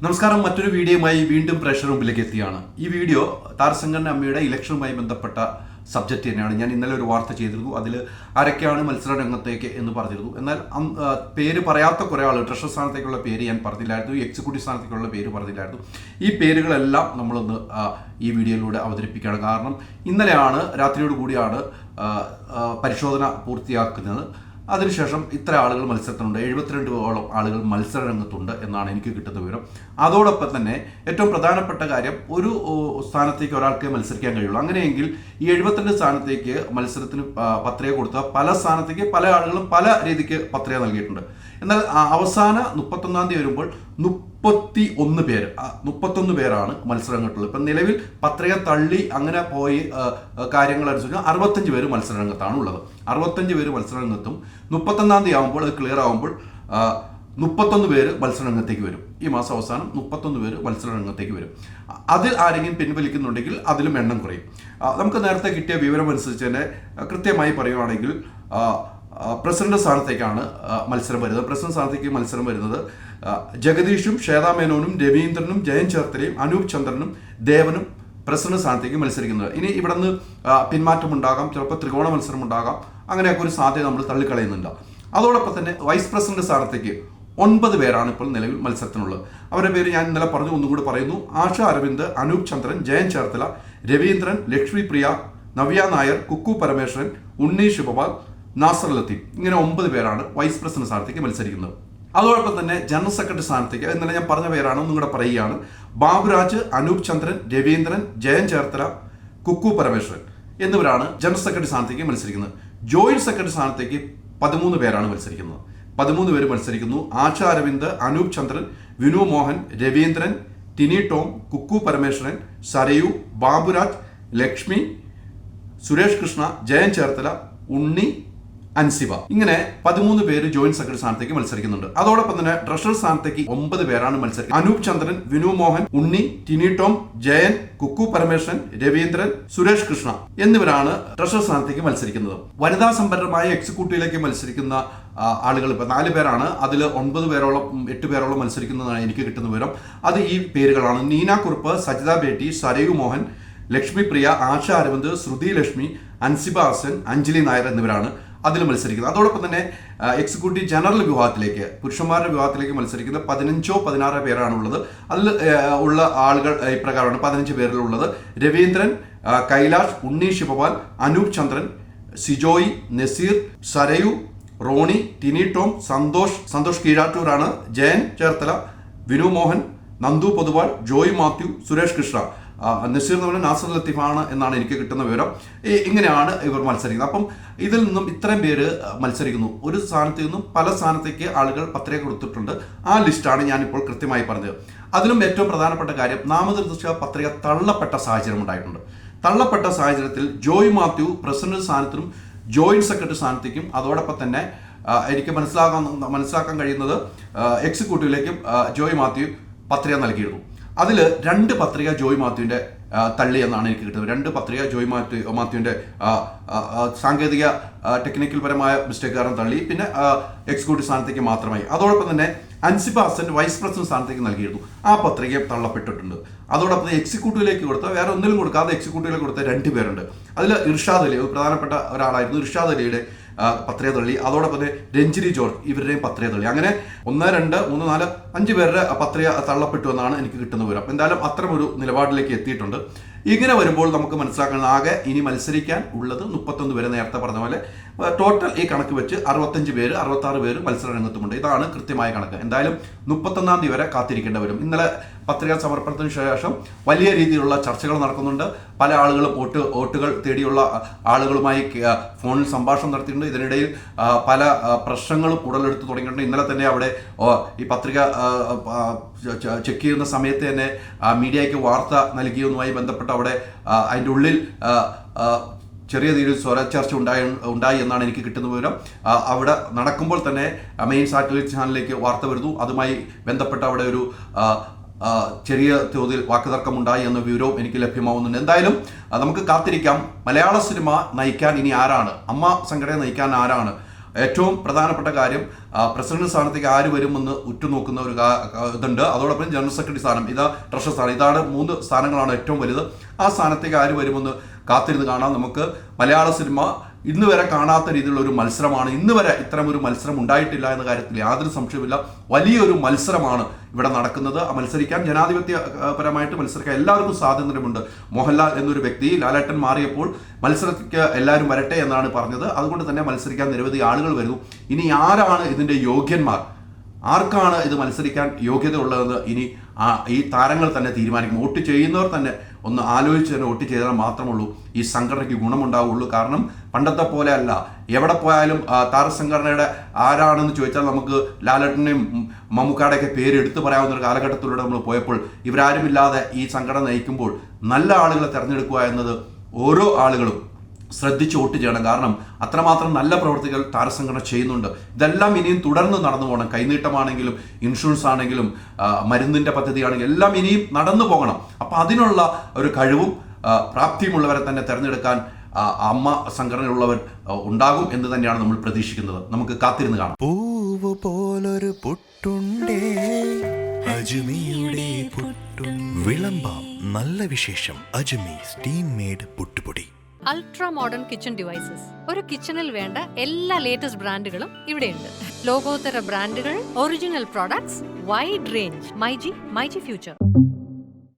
നമസ്കാരം. മറ്റൊരു വീഡിയോയുമായി വീണ്ടും പ്രേക്ഷകർ മുമ്പിലേക്ക് എത്തിയാണ്. ഈ വീഡിയോ താരസംഘടന അമ്മയുടെ ഇലക്ഷനുമായി ബന്ധപ്പെട്ട സബ്ജക്റ്റ് തന്നെയാണ്. ഞാൻ ഇന്നലെ ഒരു വാർത്ത ചെയ്തിരുന്നു. അതിൽ ആരൊക്കെയാണ് മത്സര രംഗത്തേക്ക് എന്ന് പറഞ്ഞിരുന്നു. എന്നാൽ പേര് പറയാത്ത കുറേ ആൾ ട്രഷർ സ്ഥാനത്തേക്കുള്ള പേര് ഞാൻ പറഞ്ഞില്ലായിരുന്നു, എക്സിക്യൂട്ടീവ് സ്ഥാനത്തേക്കുള്ള പേര് പറഞ്ഞില്ലായിരുന്നു. ഈ പേരുകളെല്ലാം നമ്മളൊന്ന് ഈ വീഡിയോയിലൂടെ അവതരിപ്പിക്കുകയാണ്. കാരണം ഇന്നലെയാണ് രാത്രിയോട് കൂടിയാണ് പരിശോധന പൂർത്തിയാക്കുന്നത്. അതിനുശേഷം ഇത്ര ആളുകൾ മത്സരത്തിനുണ്ട്, 72ഓളം ആളുകൾ മത്സര രംഗത്തുണ്ട് എന്നാണ് എനിക്ക് കിട്ടുന്ന വിവരം. അതോടൊപ്പം തന്നെ ഏറ്റവും പ്രധാനപ്പെട്ട കാര്യം, ഒരു സ്ഥാനത്തേക്ക് ഒരാൾക്ക് മത്സരിക്കാൻ കഴിയുള്ളൂ. അങ്ങനെയെങ്കിൽ ഈ 72 സ്ഥാനത്തേക്ക് മത്സരത്തിന് പത്രിക കൊടുത്ത പല സ്ഥാനത്തേക്ക് പല ആളുകളും പല രീതിക്ക് പത്രിക നൽകിയിട്ടുണ്ട്. എന്നാൽ അവസാന 31-ാം തീയതി വരുമ്പോൾ 31 പേരാണ് മത്സരരംഗത്തുള്ളത്. ഇപ്പം നിലവിൽ പത്രിക തള്ളി അങ്ങനെ പോയി കാര്യങ്ങൾ അനുസരിച്ച് 65 പേര് മത്സരരംഗത്താണ് ഉള്ളത്. 65 പേര് മത്സരരംഗത്തും 31-ാം തീയതി ആകുമ്പോൾ അത് ക്ലിയർ ആകുമ്പോൾ 31 പേര് മത്സരരംഗത്തേക്ക് വരും. ഈ മാസം അവസാനം 31 പേര് മത്സരരംഗത്തേക്ക് വരും. അതിൽ ആരെങ്കിലും പിൻവലിക്കുന്നുണ്ടെങ്കിൽ അതിലും എണ്ണം കുറയും. നമുക്ക് നേരത്തെ കിട്ടിയ വിവരം അനുസരിച്ച് തന്നെ കൃത്യമായി പറയുകയാണെങ്കിൽ പ്രസിഡന്റ് സ്ഥാനത്തേക്കാണ് മത്സരം വരുന്നത്. പ്രസിഡന്റ് സ്ഥാനത്തേക്ക് മത്സരം വരുന്നത് ജഗദീഷും ശ്വേതാമേനോനും രവീന്ദ്രനും ജയൻ ചേർത്തലയും അനൂപ് ചന്ദ്രനും ദേവനും പ്രസിഡന്റ് സ്ഥാനത്തേക്ക് മത്സരിക്കുന്നത്. ഇനി ഇവിടെ നിന്ന് പിന്മാറ്റം ഉണ്ടാകാം, ചിലപ്പോൾ ത്രികോണ മത്സരം ഉണ്ടാകാം. അങ്ങനെയൊക്കെ ഒരു സാധ്യത നമ്മൾ തള്ളിക്കളയുന്നുണ്ട്. അതോടൊപ്പം തന്നെ വൈസ് പ്രസിഡന്റ് സ്ഥാനത്തേക്ക് 9 പേരാണ് ഇപ്പോൾ നിലവിൽ മത്സരത്തിനുള്ളത്. അവരുടെ പേര് ഞാൻ ഇന്നലെ പറഞ്ഞു, ഒന്നും കൂടി പറയുന്നു. ആശ അരവിന്ദ്, അനൂപ് ചന്ദ്രൻ, ജയൻ ചേർത്തല, രവീന്ദ്രൻ, ലക്ഷ്മി പ്രിയ, നവ്യ നായർ, കുക്കു പരമേശ്വരൻ, ഉണ്ണി ശിവപാൽ, നാസർ ലത്തീഫ്, ഇങ്ങനെ 9 പേരാണ് വൈസ് പ്രസിഡന്റ് സ്ഥാനത്തേക്ക് മത്സരിക്കുന്നത്. അതോടൊപ്പം തന്നെ ജനറൽ സെക്രട്ടറി സ്ഥാനത്തേക്ക് ഇന്നലെ ഞാൻ പറഞ്ഞ പേരാണ്, ഒന്നും കൂടെ പറയുകയാണ്. ബാബുരാജ്, അനൂപ് ചന്ദ്രൻ, രവീന്ദ്രൻ, ജയൻ ചേർത്തല, കുക്കു പരമേശ്വരൻ എന്നിവരാണ് ജനറൽ സെക്രട്ടറി സ്ഥാനത്തേക്ക് മത്സരിക്കുന്നത്. ജോയിന്റ് സെക്രട്ടറി സ്ഥാനത്തേക്ക് 13 പേരാണ് മത്സരിക്കുന്നത്. 13 പേര് മത്സരിക്കുന്നു. ആശ അരവിന്ദ്, അനൂപ് ചന്ദ്രൻ, വിനു മോഹൻ, രവീന്ദ്രൻ, ടിനി ടോം, കുക്കു പരമേശ്വരൻ, സരയു, ബാബുരാജ്, ലക്ഷ്മി, സുരേഷ് കൃഷ്ണ, ജയൻ ചേർത്തല, ഉണ്ണി, അൻസിബ, ഇങ്ങനെ 13 പേര് ജോയിന്റ് സെക്രട്ടറി സ്ഥാനത്തേക്ക് മത്സരിക്കുന്നുണ്ട്. അതോടൊപ്പം തന്നെ ട്രഷറർ സ്ഥാനത്തേക്ക് 9 പേരാണ് മത്സരിക്കുന്നത്. അനൂപ് ചന്ദ്രൻ, വിനു മോഹൻ, ഉണ്ണി, ടിനി ടോം, ജയൻ, കുക്കു പരമേശ്വരൻ, രവീന്ദ്രൻ, സുരേഷ് കൃഷ്ണ എന്നിവരാണ് ട്രഷറർ സ്ഥാനത്തേക്ക് മത്സരിക്കുന്നത്. വനിതാ സംവരണമായ എക്സിക്യൂട്ടീവിലേക്ക് മത്സരിക്കുന്ന ആളുകൾ ഇപ്പൊ 4 പേരാണ്. അതിൽ 8 പേരോളം മത്സരിക്കുന്നതാണ് എനിക്ക് കിട്ടുന്ന വിവരം. അത് ഈ പേരുകളാണ്: നീന കുറുപ്പ്, സജിത ബേട്ടി, സരയു മോഹൻ, ലക്ഷ്മി പ്രിയ, ആശ അരവിന്ദ്, ശ്രുതി ലക്ഷ്മി, അൻസിബ ഹസൻ, അഞ്ജലി നായർ എന്നിവരാണ് അതിൽ മത്സരിക്കുന്നത്. അതോടൊപ്പം തന്നെ എക്സിക്യൂട്ടീവ് ജനറൽ വിഭാഗത്തിലേക്ക്, പുരുഷന്മാരുടെ വിഭാഗത്തിലേക്ക് മത്സരിക്കുന്ന 15-16 പേരാണുള്ളത്. അതിൽ ഉള്ള ആളുകൾ ഇപ്രകാരമാണ്: 15 പേരിലുള്ളത് രവീന്ദ്രൻ, കൈലാഷ്, ഉണ്ണി ശിവപാൽ, അനൂപ് ചന്ദ്രൻ, സിജോയ്, നസീർ, സരയു, റോണി, ടിനി ടോം, സന്തോഷ് കീഴാറ്റൂരാണ്, ജയൻ ചേർത്തല, വിനു മോഹൻ, നന്ദു പൊതുവാൾ, ജോയ് മാത്യു, സുരേഷ് കൃഷ്ണ, നസീർ എന്ന് പറഞ്ഞാൽ നാസർ ലത്തീഫാണ് എന്നാണ് എനിക്ക് കിട്ടുന്ന വിവരം. ഇങ്ങനെയാണ് ഇവർ മത്സരിക്കുന്നത്. അപ്പം ഇതിൽ നിന്നും ഇത്രയും പേര് മത്സരിക്കുന്നു. ഒരു സ്ഥാനത്ത് നിന്നും പല സ്ഥാനത്തേക്ക് ആളുകൾ പത്രിക കൊടുത്തിട്ടുണ്ട്. ആ ലിസ്റ്റാണ് ഞാനിപ്പോൾ കൃത്യമായി പറഞ്ഞത്. അതിലും ഏറ്റവും പ്രധാനപ്പെട്ട കാര്യം, നാമനിർദ്ദേശ പത്രിക തള്ളപ്പെട്ട സാഹചര്യം ഉണ്ടായിട്ടുണ്ട്. തള്ളപ്പെട്ട സാഹചര്യത്തിൽ ജോയ് മാത്യു പ്രസിഡന്റ് സ്ഥാനത്തിനും ജോയിന്റ് സെക്രട്ടറി സ്ഥാനത്തേക്കും, അതോടൊപ്പം തന്നെ എനിക്ക് മനസ്സിലാക്കാൻ കഴിയുന്നത് എക്സിക്യൂട്ടീവിലേക്കും ജോയ് മാത്യു പത്രിക നൽകിയിരുന്നു. അതിൽ 2 പത്രിക ജോയ് മാത്യുവിൻ്റെ തള്ളി എന്നാണ് എനിക്ക് കിട്ടുന്നത്. 2 പത്രിക ജോയ് മാത്യുവിൻ്റെ സാങ്കേതിക ടെക്നിക്കൽ പരമായ മിസ്റ്റേക്ക് കാരണം തള്ളി. പിന്നെ എക്സിക്യൂട്ടീവ് സ്ഥാനത്തേക്ക് മാത്രമായി. അതോടൊപ്പം തന്നെ അൻസിബ ഹസൻ വൈസ് പ്രസിഡന്റ് സ്ഥാനത്തേക്ക് നൽകിയിരുന്നു. ആ പത്രിക തള്ളപ്പെട്ടിട്ടുണ്ട്. അതോടൊപ്പം എക്സിക്യൂട്ടീവിലേക്ക് കൊടുത്ത, വേറെ ഒന്നിലും കൊടുക്കാതെ എക്സിക്യൂട്ടീവിലേക്ക് കൊടുത്ത 2 പേരുണ്ട്. അതിൽ ഇർഷാദ് അലി, പ്രധാനപ്പെട്ട ഒരാളായിരുന്നു. ഇർഷാദ് അലിയുടെ പത്രിക തള്ളി. അതോടൊപ്പം തന്നെ രഞ്ജിനി ജോർജ്, ഇവരുടെയും പത്രിക തള്ളി. അങ്ങനെ 1, 2, 3, 4, 5 പേരുടെ പത്രിക തള്ളപ്പെട്ടു എന്നാണ് എനിക്ക് കിട്ടുന്ന വിവരം. എന്തായാലും അത്തരമൊരു നിലപാടിലേക്ക് എത്തിയിട്ടുണ്ട്. ഇങ്ങനെ വരുമ്പോൾ നമുക്ക് മനസ്സിലാക്കണം, ആകെ ഇനി മത്സരിക്കാൻ ഉള്ളത് 31 പേര്. നേരത്തെ പറഞ്ഞ പോലെ ടോട്ടൽ ഈ കണക്ക് വെച്ച് 65 പേര്, 66 പേര് മത്സര രംഗത്തുമുണ്ട്. ഇതാണ് കൃത്യമായ കണക്ക്. എന്തായാലും 31-ാം തീയതി വരെ കാത്തിരിക്കേണ്ടി വരും. ഇന്നലെ പത്രികാ സമർപ്പണത്തിന് ശേഷം വലിയ രീതിയിലുള്ള ചർച്ചകൾ നടക്കുന്നുണ്ട്. പല ആളുകളും വോട്ടുകൾ തേടിയുള്ള ആളുകളുമായി ഫോണിൽ സംഭാഷണം നടത്തിയിട്ടുണ്ട്. ഇതിനിടയിൽ പല പ്രശ്നങ്ങളും ഉടലെടുത്ത് തുടങ്ങിയിട്ടുണ്ട്. ഇന്നലെ തന്നെ അവിടെ ഈ പത്രിക ചെക്ക് ചെയ്യുന്ന സമയത്ത് തന്നെ മീഡിയയ്ക്ക് വാർത്ത നൽകിയതുമായി ബന്ധപ്പെട്ട് അവിടെ അതിൻ്റെ ഉള്ളിൽ ചെറിയ രീതിയിൽ സ്വരച്ചർച്ച ഉണ്ടായി എന്നാണ് എനിക്ക് കിട്ടുന്ന വിവരം. അവിടെ നടക്കുമ്പോൾ തന്നെ മെയിൻ സാറ്റലൈറ്റ് ചാനലിലേക്ക് വാർത്ത വരുന്നു. അതുമായി ബന്ധപ്പെട്ട് അവിടെ ഒരു ചെറിയ തോതിൽ വാക്കുതർക്കമുണ്ടായി എന്ന വിവരവും എനിക്ക് ലഭ്യമാവുന്നുണ്ട്. എന്തായാലും നമുക്ക് കാത്തിരിക്കാം. മലയാള സിനിമ നയിക്കാൻ ഇനി ആരാണ്, അമ്മ സംഘടന നയിക്കാൻ ആരാണ്, ഏറ്റവും പ്രധാനപ്പെട്ട കാര്യം പ്രസിഡന്റ് സ്ഥാനത്തേക്ക് ആര് വരുമെന്ന് ഉറ്റുനോക്കുന്ന ഒരു ഇതുണ്ട്. അതോടൊപ്പം ജനറൽ സെക്രട്ടറി സ്ഥാനം, ട്രഷറർ സ്ഥാനം, ഇതാണ് 3 സ്ഥാനങ്ങളാണ് ഏറ്റവും വലുത്. ആ സ്ഥാനത്തേക്ക് ആര് വരുമെന്ന് കാത്തിരുന്ന് കാണാം. നമുക്ക് മലയാള സിനിമ ഇന്ന് വരെ കാണാത്ത രീതിയിലുള്ള ഒരു മത്സരമാണ്. ഇന്ന് വരെ ഇത്തരം ഒരു മത്സരം ഉണ്ടായിട്ടില്ല എന്ന കാര്യത്തിൽ യാതൊരു സംശയമില്ല. വലിയൊരു മത്സരമാണ് ഇവിടെ നടക്കുന്നത്. മത്സരിക്കാൻ, ജനാധിപത്യപരമായിട്ട് മത്സരിക്കാൻ എല്ലാവർക്കും സ്വാതന്ത്ര്യമുണ്ട്. മോഹൻലാൽ എന്നൊരു വ്യക്തി ലാലേട്ടൻ മാറിയപ്പോൾ മത്സരത്തിക്ക് എല്ലാവരും വരട്ടെ എന്നാണ് പറഞ്ഞത്. അതുകൊണ്ട് തന്നെ മത്സരിക്കാൻ നിരവധി ആളുകൾ വരുന്നു. ഇനി ആരാണ് ഇതിൻ്റെ യോഗ്യന്മാർ, ആർക്കാണ് ഇത് മത്സരിക്കാൻ യോഗ്യത ഉള്ളതെന്ന് ഇനി ഈ താരങ്ങൾ തന്നെ തീരുമാനിക്കും. വോട്ട് ചെയ്യുന്നവർ തന്നെ ഒന്ന് ആലോചിച്ച് തന്നെ വോട്ട് ചെയ്താൽ മാത്രമുള്ളൂ ഈ സംഘടനയ്ക്ക് ഗുണമുണ്ടാവുള്ളൂ. കാരണം പണ്ടത്തെ പോലെ അല്ല, എവിടെ പോയാലും താരസംഘടനയുടെ ആരാണെന്ന് ചോദിച്ചാൽ നമുക്ക് ലാലേട്ടനെയും മമ്മൂക്കാടെയൊക്കെ പേര് എടുത്തു പറയാവുന്ന ഒരു കാലഘട്ടത്തിലൂടെ നമ്മൾ പോയപ്പോൾ ഇവരാരുമില്ലാതെ ഈ സംഘടന നയിക്കുമ്പോൾ നല്ല ആളുകളെ തിരഞ്ഞെടുക്കുക എന്നത് ഓരോ ആളുകളും ശ്രദ്ധിച്ച് വോട്ട് ചെയ്യണം. കാരണം അത്രമാത്രം നല്ല പ്രവർത്തികൾ താരസംഘടന ചെയ്യുന്നുണ്ട്. ഇതെല്ലാം ഇനിയും തുടർന്ന് നടന്നു പോകണം. കൈനീട്ടമാണെങ്കിലും ഇൻഷുറൻസ് ആണെങ്കിലും മരുന്നിൻ്റെ പദ്ധതിയാണെങ്കിലും എല്ലാം ഇനിയും നടന്നു പോകണം. അപ്പം അതിനുള്ള ഒരു കഴിവും പ്രാപ്തിയുമുള്ളവരെ തന്നെ തിരഞ്ഞെടുക്കാൻ അമ്മ സംഘടനയുള്ളവർ ഉണ്ടാകും എന്ന് തന്നെയാണ് നമ്മൾ പ്രതീക്ഷിക്കുന്നത്. നമുക്ക് കാത്തിരുന്ന് കാണാം. പൂവ് പോലൊരു പുട്ടുണ്ടേ അജ്മിയുടെ പുട്ടും വിളമ്പാം നല്ല വിശേഷം. അജ്മി സ്റ്റീം മെയ്ഡ് പുട്ടുപൊടി. Ultra modern kitchen devices. ഒരു കിച്ചണിൽ വേണ്ട എല്ലാ ലേറ്റസ്റ്റ് ബ്രാൻഡുകളും ഇവിടെയുണ്ട്. ലോകോത്തര ബ്രാൻഡുകൾ, original products, wide range. MyG future.